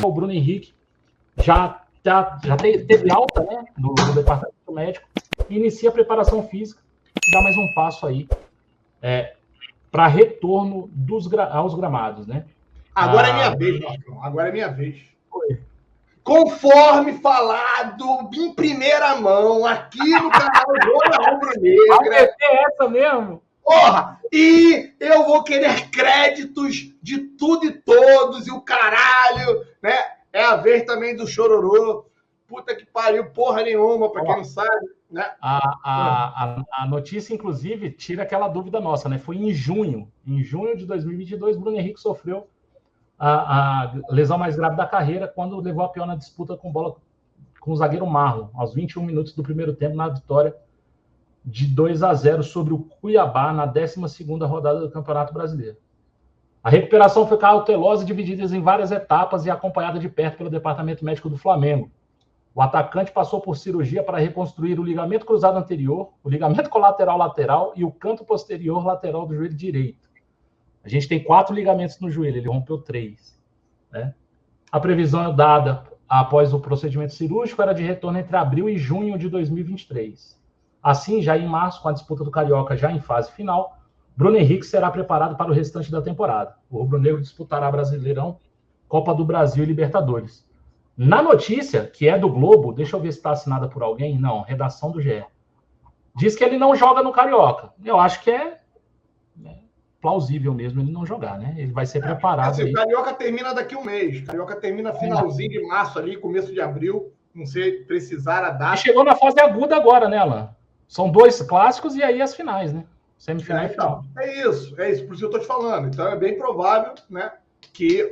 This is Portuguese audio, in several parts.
o Bruno Henrique já teve alta, né, no departamento médico, e inicia a preparação física e dá mais um passo aí para retorno aos gramados, né? Agora é minha vez, Marcão. Agora é minha vez. Conforme falado em primeira mão aqui no canal Zona Rubro-Negra. É essa mesmo? Porra! E eu vou querer créditos de tudo e todos e o caralho, né? É a vez também do Chororô. Puta que pariu, porra nenhuma, pra quem não sabe, né? A notícia, inclusive, tira aquela dúvida nossa, né? Foi em junho de 2022, Bruno Henrique sofreu a lesão mais grave da carreira quando levou a pior na disputa com bola com o zagueiro Marlon, aos 21 minutos do primeiro tempo, na vitória de 2-0 sobre o Cuiabá na 12ª rodada do Campeonato Brasileiro. A recuperação foi cautelosa, dividida em várias etapas e acompanhada de perto pelo Departamento Médico do Flamengo. O atacante passou por cirurgia para reconstruir o ligamento cruzado anterior, o ligamento colateral lateral e o canto posterior lateral do joelho direito. A gente tem 4 ligamentos no joelho, ele rompeu 3. Né? A previsão dada após o procedimento cirúrgico era de retorno entre abril e junho de 2023. Assim, já em março, com a disputa do Carioca já em fase final, Bruno Henrique será preparado para o restante da temporada. O rubro-negro disputará Brasileirão, Copa do Brasil e Libertadores. Na notícia, que é do Globo, deixa eu ver se está assinada por alguém. Não, redação do GE. Diz que ele não joga no Carioca. Eu acho que é plausível mesmo ele não jogar, né? Ele vai ser preparado. Assim, o Carioca termina daqui um mês. O Carioca termina finalzinho de março ali, começo de abril. Não sei precisar a data. E chegou na fase aguda agora, né, Alan? São 2 clássicos e aí as finais, né? Semifinal e final. É isso. Por isso que eu estou te falando. Então é bem provável, né, que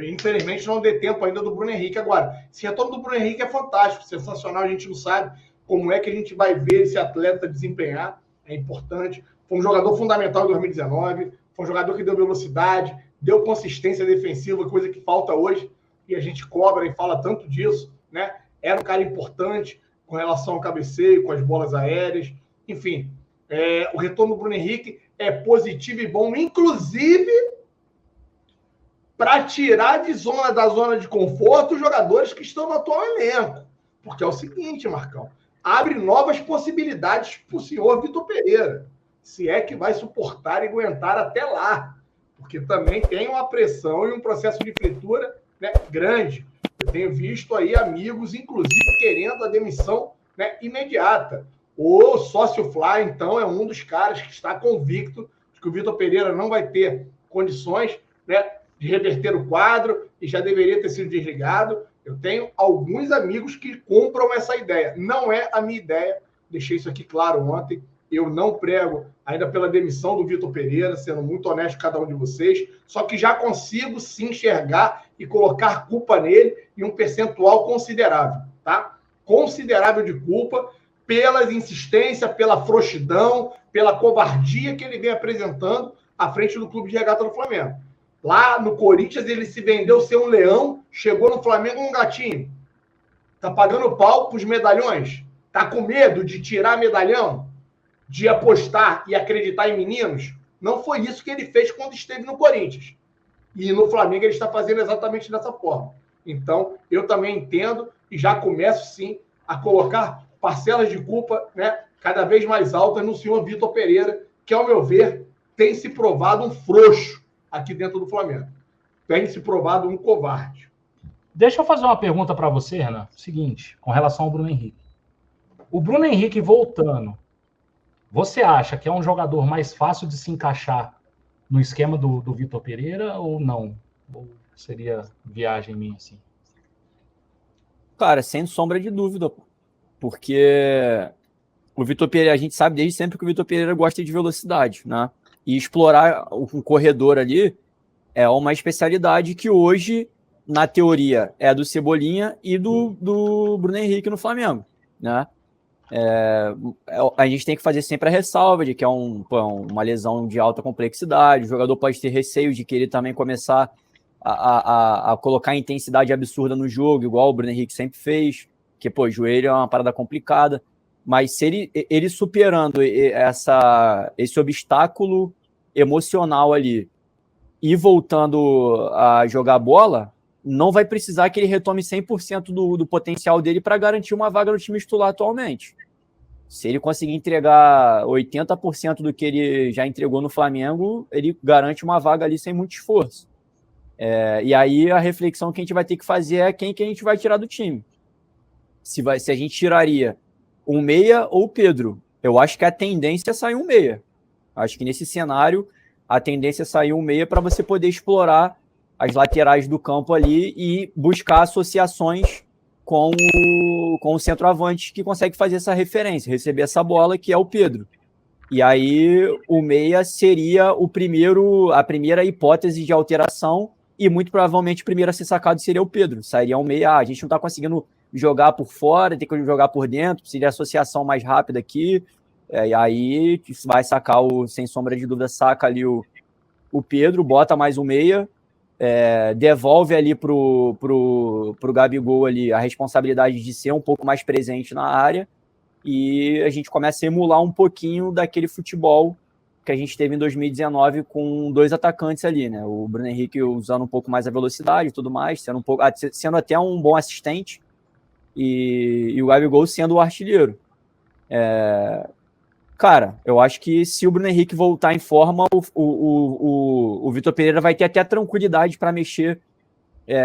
infelizmente não dê tempo ainda do Bruno Henrique. Agora, esse retorno do Bruno Henrique é fantástico, sensacional. A gente não sabe como é que a gente vai ver esse atleta desempenhar. É importante. Foi um jogador fundamental em 2019, foi um jogador que deu velocidade, deu consistência defensiva, coisa que falta hoje, e a gente cobra e fala tanto disso, né? Era um cara importante com relação ao cabeceio, com as bolas aéreas, enfim. O retorno do Bruno Henrique é positivo e bom, inclusive para tirar da zona de conforto os jogadores que estão no atual elenco. Porque é o seguinte, Marcão, abre novas possibilidades para o senhor Vitor Pereira, se é que vai suportar e aguentar até lá, porque também tem uma pressão e um processo de fritura, né, grande. Eu tenho visto aí amigos, inclusive, querendo a demissão, né, imediata. O sócio Fly, então, é um dos caras que está convicto de que o Vitor Pereira não vai ter condições, né, de reverter o quadro e já deveria ter sido desligado. Eu tenho alguns amigos que compram essa ideia. Não é a minha ideia, deixei isso aqui claro ontem. Eu não prego ainda pela demissão do Vitor Pereira, sendo muito honesto com cada um de vocês, só que já consigo se enxergar e colocar culpa nele em um percentual considerável, tá? Considerável de culpa pela insistência, pela frouxidão, pela covardia que ele vem apresentando à frente do Clube de Regata do Flamengo. Lá no Corinthians ele se vendeu ser um leão, chegou no Flamengo um gatinho. Tá pagando pau pros medalhões? Tá com medo de tirar medalhão? De apostar e acreditar em meninos? Não foi isso que ele fez quando esteve no Corinthians. E no Flamengo ele está fazendo exatamente dessa forma. Então, eu também entendo e já começo, sim, a colocar parcelas de culpa, né, cada vez mais altas no senhor Vitor Pereira, que, ao meu ver, tem se provado um frouxo aqui dentro do Flamengo. Tem se provado um covarde. Deixa eu fazer uma pergunta para você, Renan. Seguinte, com relação ao Bruno Henrique. O Bruno Henrique voltando, você acha que é um jogador mais fácil de se encaixar no esquema do Vitor Pereira ou não? Ou seria viagem minha, assim? Cara, sem sombra de dúvida, porque o Vitor Pereira, a gente sabe desde sempre que o Vitor Pereira gosta de velocidade, né? E explorar o corredor ali é uma especialidade que hoje, na teoria, é do Cebolinha e do Bruno Henrique no Flamengo, né? A gente tem que fazer sempre a ressalva de que é uma lesão de alta complexidade, o jogador pode ter receio de querer também começar a colocar intensidade absurda no jogo, igual o Bruno Henrique sempre fez, que, joelho é uma parada complicada, mas se ele superando esse obstáculo emocional ali e voltando a jogar bola, não vai precisar que ele retome 100% do potencial dele para garantir uma vaga no time titular atualmente. Se ele conseguir entregar 80% do que ele já entregou no Flamengo, ele garante uma vaga ali sem muito esforço. E aí a reflexão que a gente vai ter que fazer é quem que a gente vai tirar do time. Se a gente tiraria um meia ou o Pedro. Eu acho que a tendência é sair um meia. Acho que nesse cenário a tendência é sair um meia para você poder explorar as laterais do campo ali e buscar associações com o centroavante que consegue fazer essa referência, receber essa bola, que é o Pedro. E aí o meia seria a primeira hipótese de alteração e muito provavelmente o primeiro a ser sacado seria o Pedro. Sairia um meia, a gente não está conseguindo jogar por fora, tem que jogar por dentro, seria a associação mais rápida aqui, e aí vai sacar, sem sombra de dúvida, saca ali o Pedro, bota mais um meia, devolve ali pro Gabigol ali a responsabilidade de ser um pouco mais presente na área, e a gente começa a emular um pouquinho daquele futebol que a gente teve em 2019 com 2 atacantes ali, né? O Bruno Henrique usando um pouco mais a velocidade e tudo mais, sendo até um bom assistente, e o Gabigol sendo o artilheiro. Cara, eu acho que se o Bruno Henrique voltar em forma, o Vitor Pereira vai ter até tranquilidade para mexer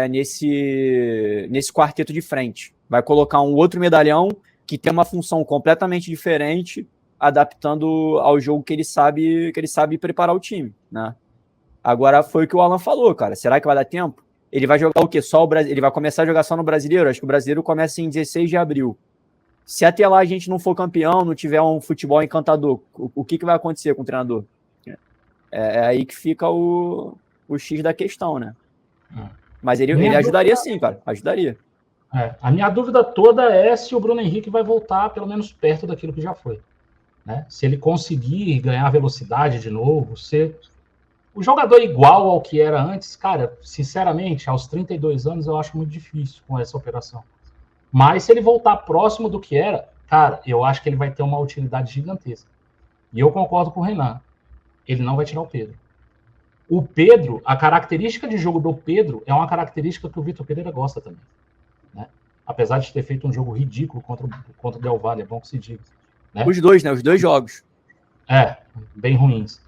nesse quarteto de frente. Vai colocar um outro medalhão que tem uma função completamente diferente, adaptando ao jogo que ele sabe preparar o time, né? Agora foi o que o Alan falou, cara. Será que vai dar tempo? Ele vai jogar o quê? Ele vai começar a jogar só no Brasileiro? Acho que o Brasileiro começa em 16 de abril. Se até lá a gente não for campeão, não tiver um futebol encantador, o que vai acontecer com o treinador? É aí que fica o X da questão, né? Mas ele ajudaria sim, cara. Ajudaria. A minha dúvida toda é se o Bruno Henrique vai voltar pelo menos perto daquilo que já foi, né? Se ele conseguir ganhar velocidade de novo, ser o jogador igual ao que era antes, cara, sinceramente, aos 32 anos eu acho muito difícil com essa operação. Mas se ele voltar próximo do que era, cara, eu acho que ele vai ter uma utilidade gigantesca. E eu concordo com o Renan. Ele não vai tirar o Pedro. O Pedro, a característica de jogo do Pedro é uma característica que o Vitor Pereira gosta também, né? Apesar de ter feito um jogo ridículo contra o Del Valle, é bom que se diga, né? Os dois, né? Os 2 jogos. Bem ruins.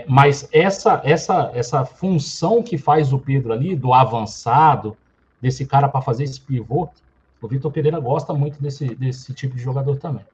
Mas essa função que faz o Pedro ali, do avançado, desse cara para fazer esse pivô, o Vitor Pereira gosta muito desse tipo de jogador também.